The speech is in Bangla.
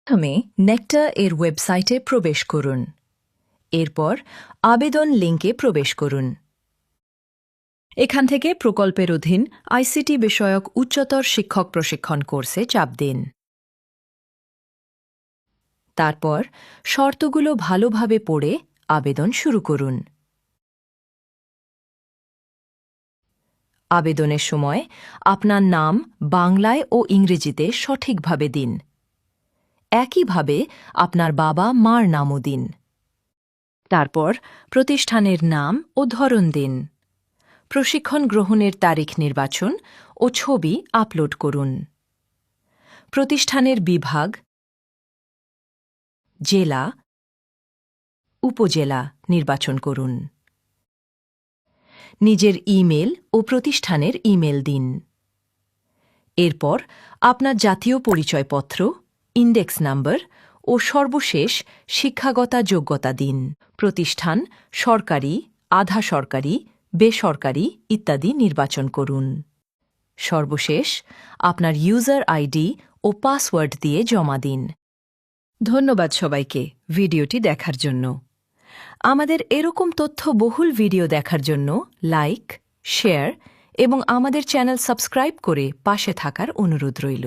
প্রথমে নেক্টার এর ওয়েবসাইটে প্রবেশ করুন। এরপর আবেদন লিঙ্কে প্রবেশ করুন। এখান থেকে প্রকল্পের অধীন আইসিটি বিষয়ক উচ্চতর শিক্ষক প্রশিক্ষণ কোর্সে চাপ দিন। তারপর শর্তগুলো ভালোভাবে পড়ে আবেদন শুরু করুন। আবেদনের সময় আপনার নাম বাংলায় ও ইংরেজিতে সঠিকভাবে দিন। একইভাবে আপনার বাবা মার নামও দিন। তারপর প্রতিষ্ঠানের নাম ও ধরন দিন। প্রশিক্ষণ গ্রহণের তারিখ নির্বাচন ও ছবি আপলোড করুন। প্রতিষ্ঠানের বিভাগ, জেলা, উপজেলা নির্বাচন করুন। নিজের ইমেল ও প্রতিষ্ঠানের ইমেল দিন। এরপর আপনার জাতীয় পরিচয়পত্র, ইন্ডেক্স নাম্বার ও সর্বশেষ শিক্ষাগত যোগ্যতা দিন। প্রতিষ্ঠান সরকারি, আধা সরকারি, বেসরকারি ইত্যাদি নির্বাচন করুন। সর্বশেষ আপনার ইউজার আইডি ও পাসওয়ার্ড দিয়ে জমা দিন। ধন্যবাদ সবাইকে ভিডিওটি দেখার জন্য। আমাদের এরকম তথ্যবহুল ভিডিও দেখার জন্য লাইক, শেয়ার এবং আমাদের চ্যানেল সাবস্ক্রাইব করে পাশে থাকার অনুরোধ রইল।